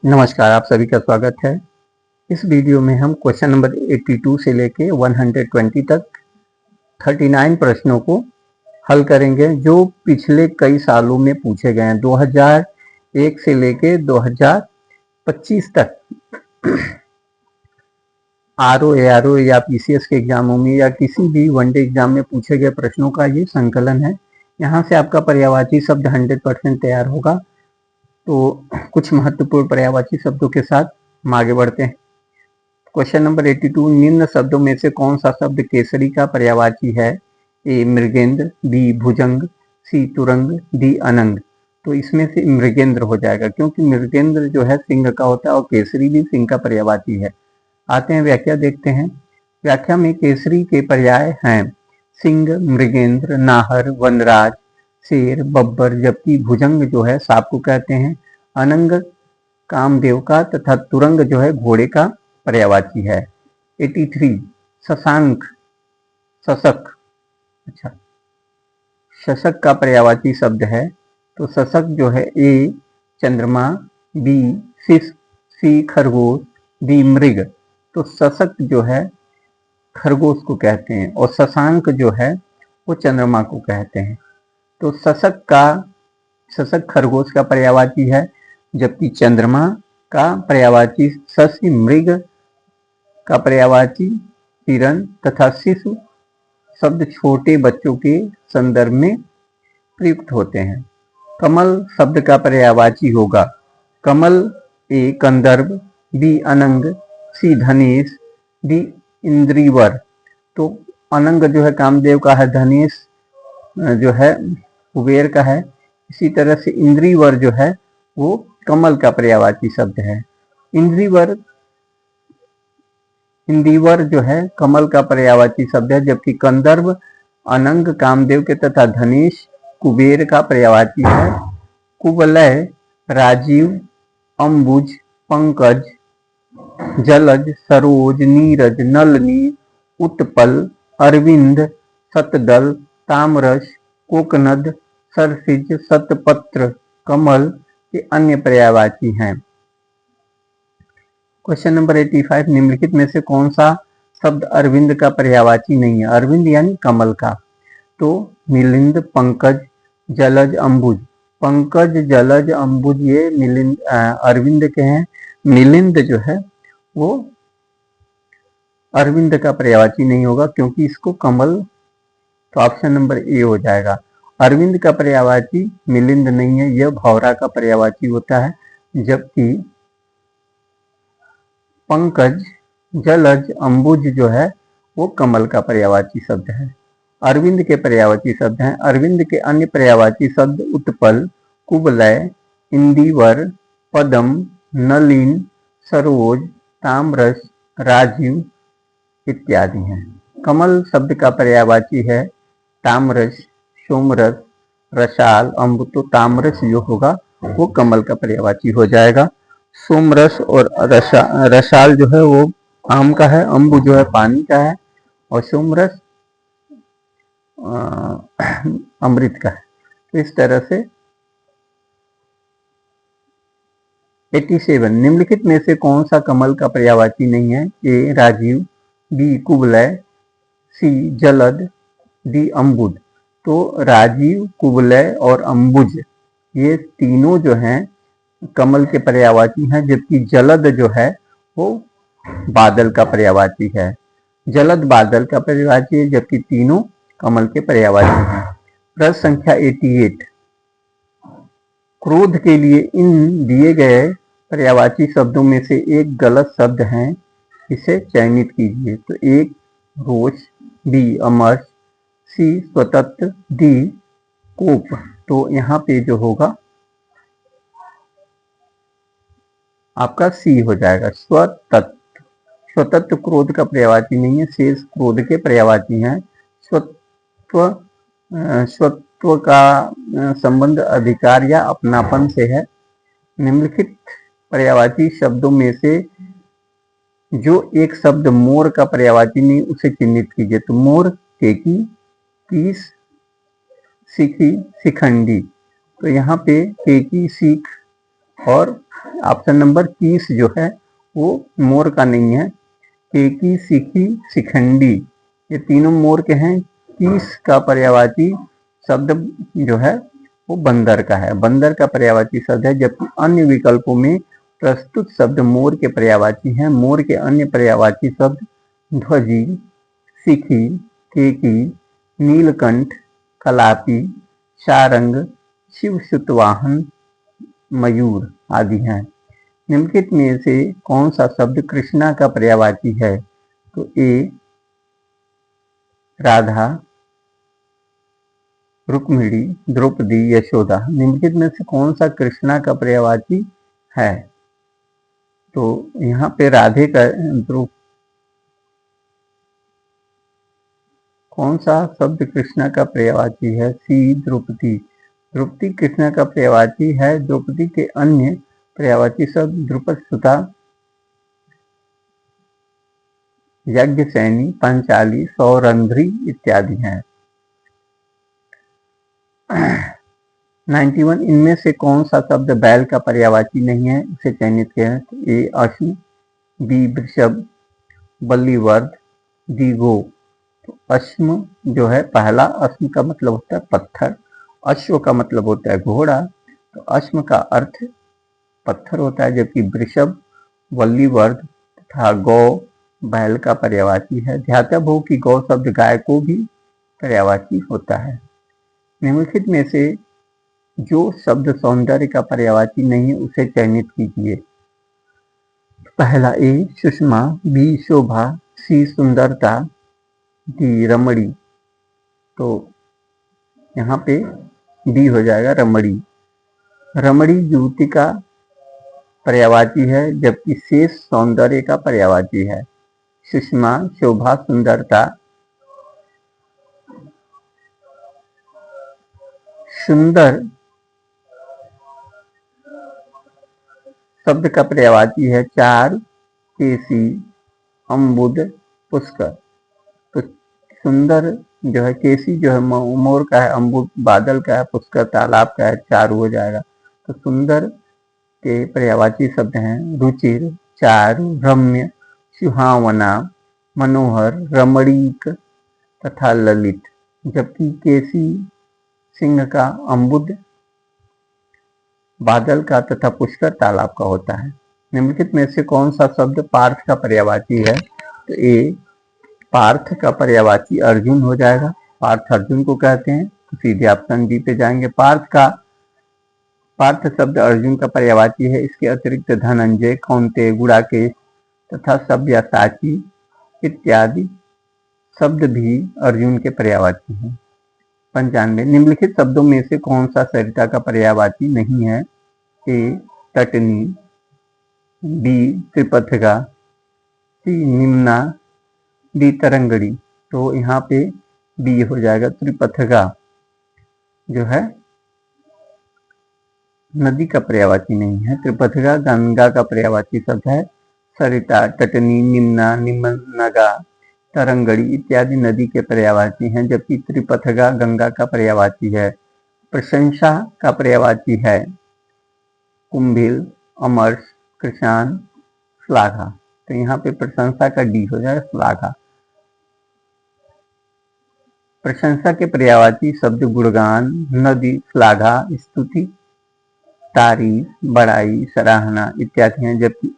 नमस्कार, आप सभी का स्वागत है। इस वीडियो में हम क्वेश्चन नंबर 82 से लेके 120 तक 39 प्रश्नों को हल करेंगे जो पिछले कई सालों में पूछे गए हैं। 2001 से लेके 2025 तक आरओ, एआरओ या पीसीएस के एग्जामों में या किसी भी वनडे एग्जाम में पूछे गए प्रश्नों का ये संकलन है। यहाँ से आपका पर्यायवाची शब्द 100% तैयार होगा। तो कुछ महत्वपूर्ण पर्यायवाची शब्दों के साथ हम आगे बढ़ते हैं। क्वेश्चन नंबर 82, निम्न शब्दों में से कौन सा शब्द केसरी का पर्यायवाची है? ए मृगेंद्र, बी भुजंग, सी तुरंग, डी अनंग। तो इसमें से मृगेंद्र हो जाएगा क्योंकि मृगेंद्र जो है सिंह का होता है और केसरी भी सिंह का पर्यायवाची है। आते हैं व्याख्या देखते हैं। व्याख्या में केसरी के पर्याय हैं सिंह, मृगेंद्र, नाहर, वनराज, शेर, बब्बर, जबकि भुजंग जो है सांप को कहते हैं, अनंग कामदेव का तथा तुरंग जो है घोड़े का पर्यायवाची है। 83, शशांक, शशक, अच्छा शशक का पर्यायवाची शब्द है। तो शशक जो है ए चंद्रमा, बी शिश, सी खरगोश, डी मृग। तो शशक जो है खरगोश को कहते हैं और शशांक जो है वो चंद्रमा को कहते हैं। तो शशक खरगोश का पर्यायवाची है, जबकि चंद्रमा का पर्यायवाची शशि, मृग का पर्यायवाची हिरण तथा शिशु शब्द छोटे बच्चों के संदर्भ में प्रयुक्त होते हैं। कमल शब्द का पर्यायवाची होगा कमल, ए कंदर्प, बी अनंग, सी धनेश, डी इंद्रीवर। तो अनंग जो है कामदेव का है, धनेश जो है कुबेर का है। इसी तरह से इंद्रीवर जो है वो कमल का पर्यायवाची शब्द है। इंद्रीवर जो है कमल का पर्यायवाची शब्द है, जबकि कंदर्प अनंग कामदेव के तथा धनेश कुबेर का पर्यायवाची है। कुवलय, राजीव, अंबुज, पंकज, जलज, सरोज, नीरज, नलनी, उत्पल, अरविंद, शतदल, तामरस, कोकनद, सरसिज, शतपत्र, कमल के अन्य पर्यायवाची हैं। क्वेश्चन नंबर 85, निम्नलिखित में से कौन सा शब्द अरविंद का पर्यायवाची नहीं है? अरविंद यानी कमल का। तो मिलिंद, पंकज, जलज, अंबुज। पंकज, जलज, अंबुज ये मिलिंद अरविंद के हैं। मिलिंद जो है वो अरविंद का पर्यायवाची नहीं होगा क्योंकि इसको कमल, तो ऑप्शन नंबर ए हो जाएगा। अरविंद का पर्यायवाची मिलिंद नहीं है, यह भौरा का पर्यायवाची होता है, जबकि पंकज, जलज, अंबुज जो है वो कमल का पर्यायवाची शब्द है। अरविंद के पर्यायवाची शब्द हैं। अरविंद के अन्य पर्यायवाची शब्द उत्पल, कुवलय, इंदिवर, पदम, नलिन, सरोज, तामरस, राजीव इत्यादि हैं। कमल शब्द का पर्यायवाची है तामरस, सोमरस, रसाल, अम्ब। तो तामरस जो होगा वो कमल का पर्यायवाची हो जाएगा। सोमरस और रसाल जो है वो आम का है, अम्बु जो है पानी का है और सोमरस अमृत का है। तो इस तरह से 87, निम्नलिखित में से कौन सा कमल का पर्यायवाची नहीं है? ए राजीव, बी कुवलय, सी जलद, डी अम्बुज। तो राजीव, कुवलय और अम्बुज ये तीनों जो हैं कमल के पर्यायवाची हैं, जबकि जलद जो है वो बादल का पर्यायवाची है। जलद बादल का पर्यायवाची है, जबकि तीनों कमल के पर्यायवाची हैं। प्रश्न संख्या 88, क्रोध के लिए इन दिए गए पर्यायवाची शब्दों में से एक गलत शब्द है, इसे चयनित कीजिए। तो एक रोष, बी अमर, सी स्वतंत्र, डी कोप। तो यहाँ पे जो होगा आपका सी हो जाएगा, स्वतंत्र। स्वतंत्र क्रोध का पर्यायवाची नहीं है, शेष क्रोध के पर्यायवाची हैं। स्वत्व का संबंध अधिकार या अपनापन से है। निम्नलिखित पर्यायवाची शब्दों में से जो एक शब्द मोर का पर्यायवाची नहीं उसे चिन्हित कीजिए। तो मोर, केकी, कीस, सिखी, शिखंडी। तो यहाँ पे केकी, सीख और ऑप्शन नंबर 30 जो है वो मोर का नहीं है। केकी, सीखी, शिखंडी ये तीनों मोर के हैं। 30 का पर्यायवाची शब्द जो है वो बंदर का है, बंदर का पर्यायवाची शब्द है। जबकि अन्य विकल्पों में प्रस्तुत शब्द मोर के पर्यायवाची हैं। मोर के अन्य पर्यायवाची शब्द ध्वजी, सीखी, केकी, नीलकंठ, कलापी, सारंग, शिवसुतवाहन, मयूर आदि हैं। निम्नलिखित में से कौन सा शब्द कृष्णा का पर्यायवाची है? तो ए राधा, रुक्मिणी, द्रौपदी, यशोदा। निम्नलिखित में से कौन सा कृष्णा का पर्यायवाची है? तो यहाँ पे राधे का कौन सा शब्द कृष्णा का पर्यायवाची है? सी द्रौपदी। द्रौपदी कृष्णा का पर्यायवाची है। द्रौपदी के अन्य पर्यायवाची शब्द द्रुपद सुता, यज्ञसेनी, पंचाली, सौरंध्री इत्यादि हैं। 91 इनमें से कौन सा शब्द बैल का पर्यायवाची नहीं है? उसे चयनित करें। तो ए अश्व, बी वृषभ, बल्लीवर्ध, डी गो। तो अश्व जो है पहला, अश्व का मतलब होता है पत्थर, अश्व का मतलब होता है घोड़ा, तो अश्व का अर्थ पत्थर होता है। जबकि वृषभ, बल्लीवर्ध तथा गौ बैल का पर्यायवाची है। ध्यातव्य हो कि गौ शब्द गाय को भी पर्यायवाची होता है। निम्नलिखित में से जो शब्द सौंदर्य का पर्यायवाची नहीं है उसे चयनित कीजिए। पहला ए सुषमा, बी शोभा, सी सुंदरता, डी रमणी। तो यहाँ पे डी हो जाएगा रमणी। रमणी युवती का पर्यायवाची है, जबकि शेष सौंदर्य का पर्यायवाची है। सुषमा, शोभा, सुंदरता। सुंदर शब्द का पर्यायवाची है चार, केसी, अम्बुद, पुष्कर। तो सुंदर जो है, केसी जो है मोर का है, अम्बुद बादल का है, पुष्कर तालाब का है, चारू हो जाएगा। तो सुंदर के पर्यायवाची शब्द हैं रुचिर, चारु, रम्य, सुहावना, मनोहर, रमणीक तथा ललित। जबकि केसी सिंह का, अम्बुद बादल का तथा पुष्कर तालाब का होता है। निम्नलिखित में से कौन सा शब्द पार्थ का पर्यायवाची है? तो ए पार्थ का पर्यायवाची अर्जुन हो जाएगा। पार्थ अर्जुन को कहते हैं, तो सीधे ऑप्शन डी पे जाएंगे। पार्थ शब्द अर्जुन का पर्यायवाची है। इसके अतिरिक्त धनंजय, कौन्तेय, गुड़ाकेश तथा सब्यसाची इत्यादि शब्द भी अर्जुन के पर्यायवाची हैं। 95 निम्नलिखित शब्दों में से कौन सा सरिता का पर्यायवाची नहीं है? ए तटनी, बी त्रिपथगा, सी निम्ना, डी तरंगड़ी। तो यहाँ पे बी हो जाएगा। त्रिपथगा जो है नदी का पर्यायवाची नहीं है। त्रिपथगा गंगा का पर्यायवाची शब्द है। सरिता, तटनी, निम्ना, निम्नगा, तरंगड़ी इत्यादि नदी के पर्यायवाची हैं, जबकि त्रिपथगा गंगा का पर्यायवाची है। प्रशंसा का पर्यायवाची है कुंभिल, अमर्ष, कृशान, श्लाघा। तो यहाँ पे प्रशंसा का डी हो जाएगा, श्लाघा। प्रशंसा के पर्यायवाची शब्द गुणगान, नदी, श्लाघा, स्तुति, तारीफ, बड़ाई, सराहना इत्यादि हैं। जबकि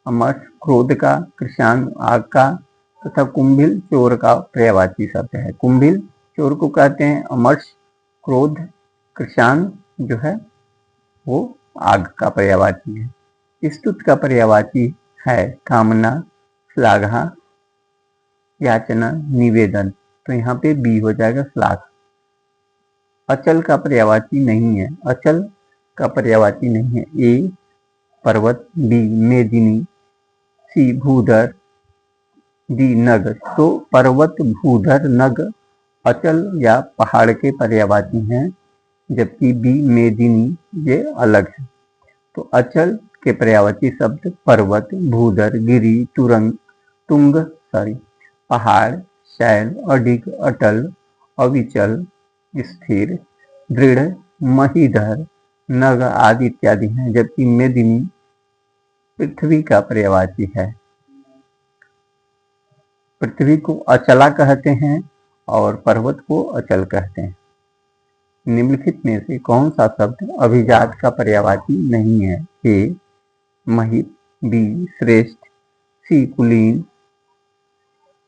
अमर्ष क्रोध का, कृशान आग का तथा कुंभिल चोर का पर्यायवाची शब्द है। कुंभिल चोर को कहते हैं, अमर्ष क्रोध, कृशान जो है वो आग का पर्यायवाची है। स्तुत का पर्यायवाची है कामना, श्लाघा, याचना, निवेदन। तो यहाँ पे बी हो जाएगा, श्लाघ। अचल का पर्यायवाची नहीं है। अचल का पर्यायवाची नहीं है। ए पर्वत, बी मेदिनी, सी भूधर, डी नग। तो पर्वत, भूधर, नग अचल या पहाड़ के पर्यायवाची हैं, जबकि बी मेदिनी ये अलग है। तो अचल के पर्यायवाची शब्द पर्वत, भूधर, गिरी, तुंग, पहाड़, शैल, अडिग, अटल, अविचल, स्थिर, दृढ़, महीधर, नग आदि इत्यादि हैं, जबकि मेदिनी पृथ्वी का पर्यायवाची है। पृथ्वी को अचला कहते हैं और पर्वत को अचल कहते हैं। निम्नलिखित में से कौन सा शब्द अभिजात का पर्यायवाची नहीं है? ए महित, बी श्रेष्ठ, सी कुलीन,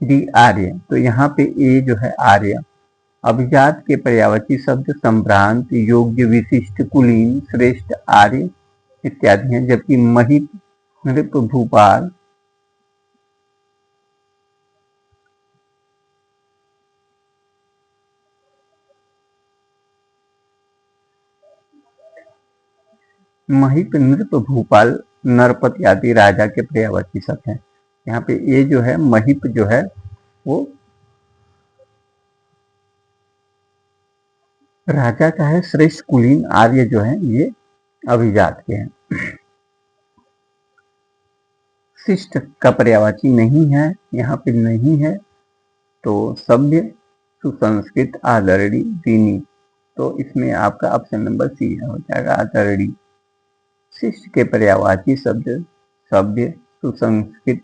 डी आर्य। तो यहाँ पे ए जो है आर्य। अभिजात के पर्यायवाची शब्द संभ्रांत, योग्य, विशिष्ट, कुलीन, श्रेष्ठ, आर्य इत्यादि हैं, जबकि महित, नृप, भूपाल, महिप, नृप, भूपाल, नरपति आदि राजा के पर्यायवाची शब्द हैं। यहाँ पे ये जो है महिप जो है वो राजा का है। श्रेष्ठ, कुलीन, आर्य जो है ये अभिजात के हैं। शिष्ट का पर्यायवाची नहीं है, यहाँ पे नहीं है। तो सभ्य, सुसंस्कृत, आदरणीय, विनीत। तो इसमें आपका ऑप्शन नंबर सी हो जाएगा, आदरणीय। शिष्ट के पर्यायवाची शब्द सभ्य, सुसंस्कृत,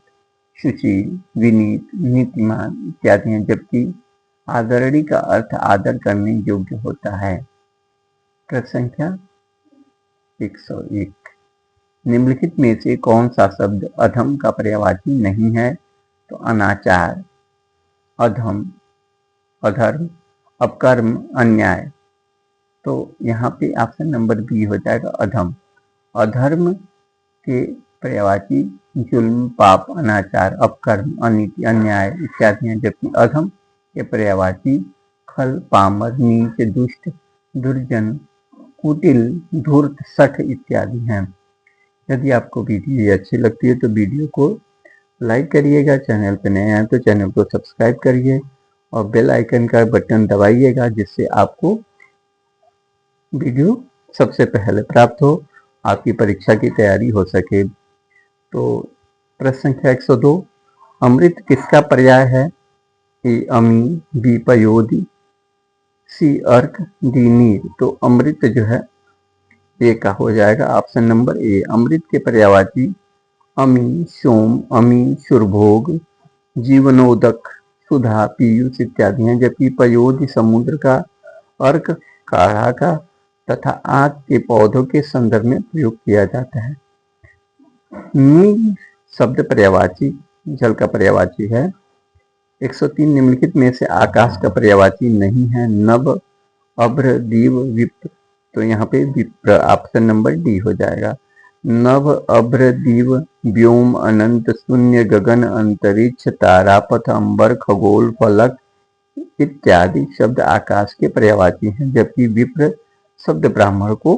सुशील, विनीत, नीतिमान इत्यादि हैं, जबकि आदरणीय का अर्थ आदर करने योग्य होता है। प्रश्न संख्या 101। निम्नलिखित में से कौन सा शब्द अधम का पर्यायवाची नहीं है? तो अनाचार, अधम, अधर्म, अपकर्म, अन्याय। तो यहाँ पे ऑप्शन नंबर बी हो जाएगा, अधम। अधर्म के पर्यायवाची जुल्म, पाप, अनाचार, अपकर्म, अनीति, अन्याय इत्यादि हैं, जबकि अधम के पर्यायवाची खल, पामर, नीच, दुष्ट, दुर्जन, कुटिल, धूर्त, सठ इत्यादि हैं। यदि आपको वीडियो अच्छी लगती है तो वीडियो को लाइक करिएगा, चैनल पर नए हैं तो चैनल को सब्सक्राइब करिए और बेल आइकन का बटन दबाइएगा, जिससे आपको वीडियो सबसे पहले प्राप्त हो, आपकी परीक्षा की तैयारी हो सके। तो प्रश्न संख्या 102। अमृत किसका पर्याय है? ए अमी, बी पयोदी, सी अर्क, डी नीर। तो अमृत जो है ए का हो जाएगा, ऑप्शन नंबर ए। अमृत के पर्यायवाची अमी, सोम, अमी, सुरभोग, जीवनोदक, सुधा, पीयूष इत्यादि हैं, जबकि पयोदी समुद्र का, अर्क काढ़ा का तथा आग के पौधों के संदर्भ में प्रयोग किया जाता है। नील शब्द पर्यायवाची जल का पर्यायवाची है। 103। निम्नलिखित में से आकाश का पर्यायवाची नहीं है? नभ, अभ्र, दीव, विप्र। तो यहाँ पे विप्र ऑप्शन नंबर डी हो जाएगा। नभ, अभ्र, दीव, व्योम, अनंत, शून्य, गगन, अंतरिक्ष, तारापथ, अंबर, खगोल, फलक इत्यादि शब्द आकाश के पर्यायवाची हैं, जबकि विप्र शब्द ब्राह्मण को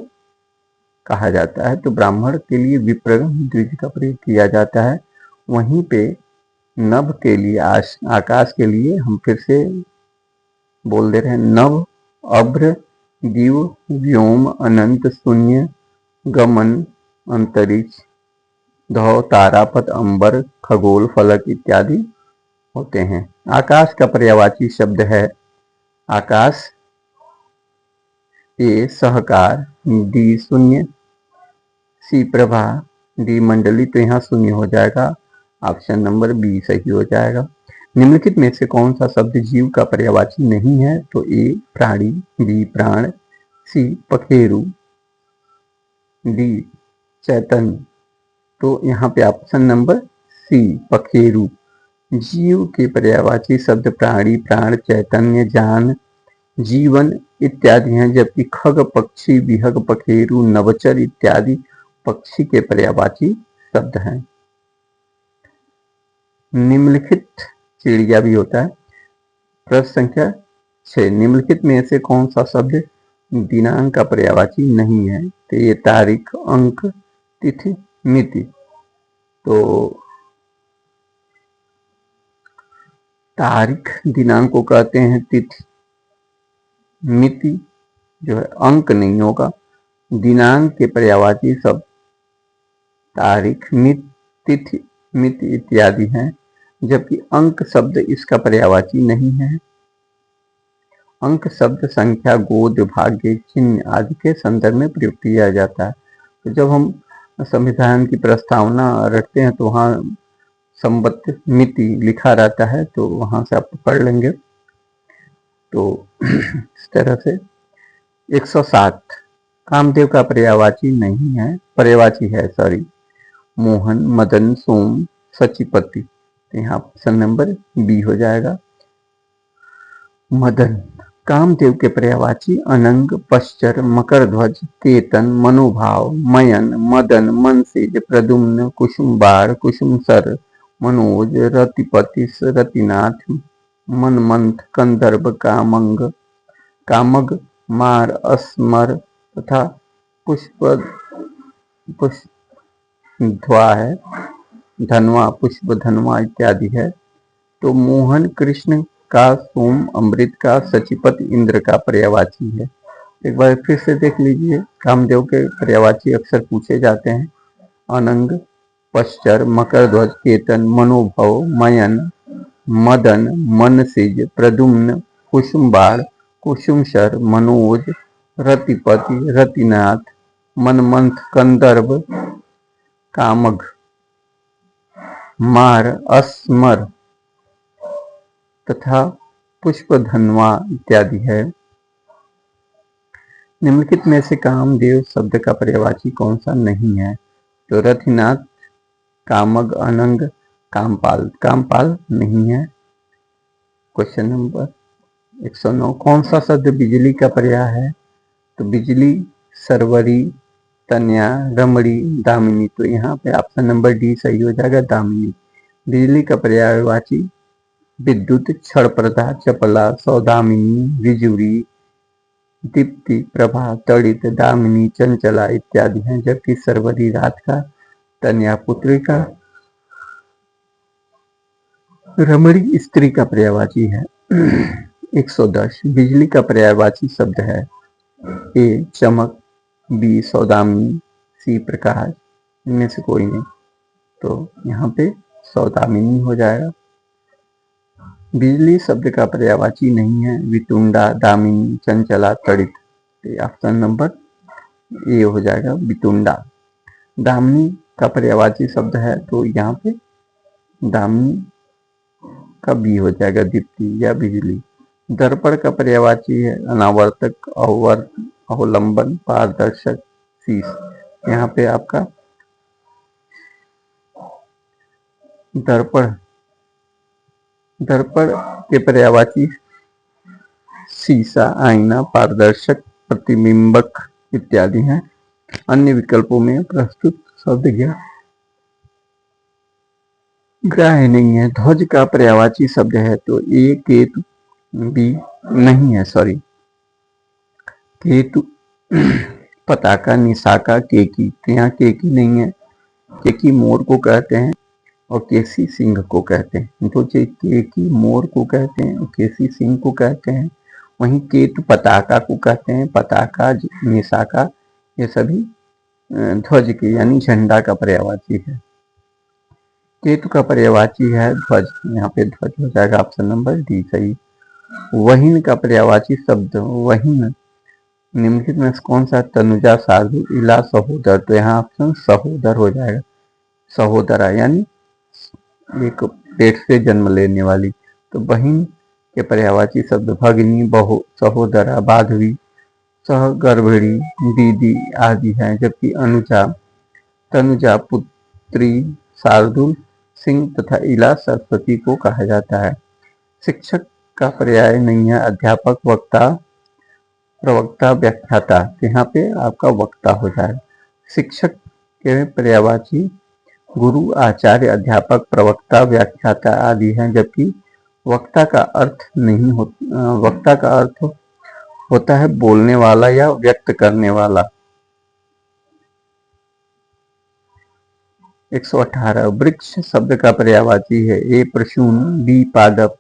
कहा जाता है। तो ब्राह्मण के लिए विप्र द्विज का प्रयोग किया जाता है। वहीं पे नभ के लिए, आकाश के लिए हम फिर से बोल दे रहे हैं, नभ, अभ्र, दीव, व्योम, अनंत, शून्य, गमन, अंतरिक्ष, धौ, तारापथ, अंबर, खगोल, फलक इत्यादि होते हैं। आकाश का पर्यायवाची शब्द है आकाश, ए सहकार, डी शून्य, सी प्रभा, डी मंडली। तो यहाँ शून्य हो जाएगा, ऑप्शन नंबर बी सही हो जाएगा। निम्नलिखित में से कौन सा शब्द जीव का पर्यायवाची नहीं है? तो ए प्राणी, बी प्राण, सी पखेरु, डी चैतन्य। तो यहाँ पे ऑप्शन नंबर सी पखेरु। जीव के पर्यायवाची शब्द प्राणी, प्राण, चैतन्य, जान, जीवन इत्यादि हैं, जबकि खग, पक्षी, विहग, पखेरु, नवचर इत्यादि पक्षी के पर्यायवाची शब्द हैं। निम्नलिखित चिड़िया भी होता है। प्रश्न संख्या 6। निम्नलिखित में से कौन सा शब्द दिनांक का पर्यायवाची नहीं है? तो ये तारीख, अंक, तिथि, मिति। तो तारीख दिनांक को कहते हैं, तिथि, मिति जो है अंक नहीं होगा। दिनांक के पर्यायवाची शब्द तारीख, तिथि, मिति इत्यादि हैं, जबकि अंक शब्द इसका पर्यायवाची नहीं है। अंक शब्द संख्या, गोद, भाग्य, चिन्ह आदि के संदर्भ में प्रयोग किया जाता है। तो जब हम संविधान की प्रस्तावना रखते हैं तो वहाँ संवत मिति लिखा रहता है, तो वहां से आप पढ़ लेंगे। तो इस तरह से 107 कामदेव का पर्यायवाची नहीं है, पर्यायवाची है सॉरी, मोहन, मदन, सोम, सचिपति। तो यहाँ ऑप्शन नंबर बी हो जाएगा। मदन कामदेव के पर्यायवाची अनंग, पश्चर, मकरध्वज, केतन, मनोभाव, मयन, मदन, मनसेज, प्रद्युम्न, कुसुमबार, कुसुमसर, मनोज, रतिपति, रतिनाथ, मनमंथ, कंदर्प, कामंग, कामग, मार, अस्मर तथा पुष्प पुष्पध्वा है, धनवा, पुष्प धनवा इत्यादि है। तो मोहन कृष्ण का, सोम अमृत का, सचिपत इंद्र का पर्यायवाची है। एक बार फिर से देख लीजिए, कामदेव के पर्यायवाची अक्सर पूछे जाते हैं। अनंग, पश्चर, मकरध्वज, केतन, मनोभव, मयन, मदन, मनसिज, प्रद्युम्न, कुसुमबार, कुसुमसर, मनोज, रतिपति, रतिनाथ, मनमंथ, कंदर्प, कामग, मार, अस्मर तथा पुष्पधनवा इत्यादि है। निम्नलिखित में से कामदेव शब्द का पर्यायवाची कौन सा नहीं है? तो रतिनाथ, कामग, अनंग, कामपाल। कामपाल नहीं है। क्वेश्चन नंबर 109 कौन सा शब्द बिजली का पर्याय है? तो बिजली, सरवरी, तन्या, रमणी, दामिनी। तो यहाँ पे ऑप्शन नंबर डी सही हो जाएगा, दामिनी। बिजली का पर्यायवाची विद्युत, क्षणप्रदा, चपला, सौदामिनी, विजुरी, दीप्ति, प्रभा, तड़ित, दामिनी, चंचला इत्यादि हैं। जबकि सरवरी रात का, तन्या पुत्री का, रमणी स्त्री का पर्यायवाची है। 110 बिजली का पर्यायवाची शब्द है। ए चमक, बी सौदामिनी, सी प्रकाश। इनमें से कोई नहीं, तो यहाँ पे सौदामिनी हो जाएगा। बिजली शब्द का पर्यायवाची नहीं है। वितुंडा, दामिनी, चंचला, तड़ित। ऑप्शन नंबर ए हो जाएगा, वितुंडा। दामिनी का पर्यायवाची शब्द है, तो यहाँ पे दामिनी का बी हो जाएगा, दीप्ति या बिजली। दर्पण का पर्यायवाची है अनावर्तक, अवर्त, अवलंबन, पारदर्शक, शीश। यहाँ पे आपका दर्पण के पर्यायवाची शीशा, आईना, पारदर्शक, प्रतिबिंबक इत्यादि हैं। अन्य विकल्पों में प्रस्तुत शब्द ग्राह्य नहीं है। ध्वज का पर्यायवाची शब्द है, तो ए केतु, बी नहीं है सॉरी, केतु, पताका, निशाका, केकी। तो यहाँ केकी नहीं है। केकी मोर को कहते हैं और केसी सिंह को कहते हैं। जो केकी मोर को कहते हैं और केसी सिंह को कहते हैं, वहीं केतु पताका को कहते हैं। पताका, निशाका ये सभी ध्वज के यानी झंडा का पर्यायवाची है। केतु का पर्यायवाची है ध्वज। यहाँ पे ध्वज हो जाएगा, ऑप्शन नंबर डी सही। वहीन का पर्यायवाची शब्द वहीन निम्नलिखित में कौन सा? तनुजा, साधु, इला, सहोदर। तो यहाँ ऑप्शन सहोदर हो जाएगा। सहोदरा यानी एक पेट से जन्म लेने वाली। तो बहिन के पर्यायवाची शब्द भगिनी, बहु, सहोदरा, बाधवी, सहगर्भिणी, दीदी आदि हैं। जबकि अनुजा, तनुजा, पुत्री, शार्दुल, सिंह तथा इला सरस्वती को कहा जाता है। शिक्षक का पर्याय नहीं है। अध्यापक, वक्ता, प्रवक्ता, व्याख्याता। यहाँ पे आपका वक्ता हो जाएगा। शिक्षक के पर्यायवाची गुरु, आचार्य, अध्यापक, प्रवक्ता, व्याख्याता आदि हैं। जबकि वक्ता का अर्थ नहीं होता, वक्ता का अर्थ होता है बोलने वाला या व्यक्त करने वाला। 118 वृक्ष शब्द का पर्यायवाची है। ए प्रसून, बी पादप,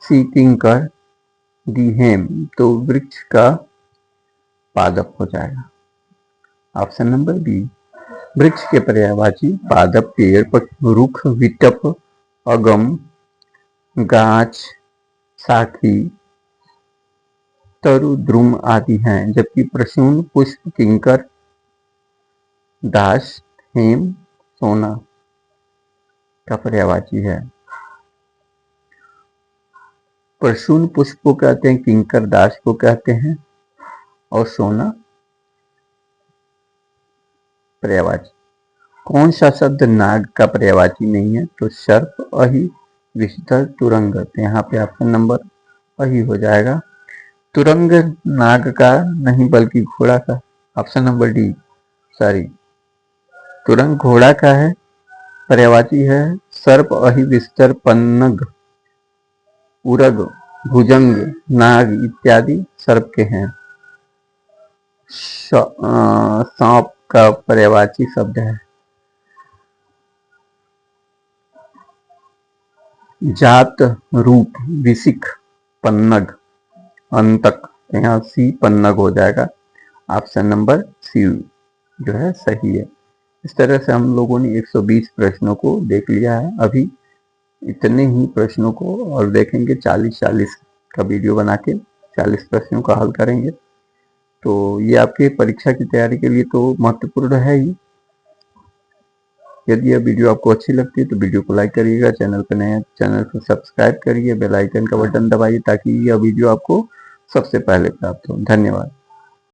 सी किंकर, डी हेम। तो वृक्ष का पादप हो जाएगा, ऑप्शन नंबर बी। वृक्ष के पर्यायवाची पादप, पेड़, रुख, विटप, अगम, गाछ, साखी, तरु, द्रुम आदि हैं, जबकि प्रसून, पुष्प, किंकर, दास, हेम, सोना का पर्यायवाची है। प्रसून पुष्प को कहते हैं, किंकर दास को कहते हैं और सोना पर्यायवाची। कौन सा शब्द नाग का पर्यायवाची नहीं है? तो सर्प, अहि, विस्तर, तुरंग। तो यहाँ पे ऑप्शन नंबर अहि हो जाएगा। तुरंग नाग का नहीं बल्कि घोड़ा का। ऑप्शन नंबर डी, सॉरी, तुरंग घोड़ा का है, पर्यायवाची है सर्प, अहि, विस्तर, पन्नग, उरग, भुजंग, नाग इत्यादि सर्प के हैं। सांप का पर्यायवाची शब्द है जात, रूप, विशिख, पन्नग, अंतक। यहाँ सी पन्नग हो जाएगा। ऑप्शन नंबर सी जो है सही है। इस तरह से हम लोगों ने 120 प्रश्नों को देख लिया है। अभी इतने ही प्रश्नों को और देखेंगे, 40-40 का वीडियो बना के 40 प्रश्नों का हल करेंगे। तो ये आपके परीक्षा की तैयारी के लिए तो महत्वपूर्ण है ही। यदि यह वीडियो आपको अच्छी लगती है तो वीडियो को लाइक करिएगा, चैनल पर नए हैं चैनल को सब्सक्राइब करिए, बेल आइकन का बटन दबाइए ताकि यह वीडियो आपको सबसे पहले प्राप्त हो। धन्यवाद।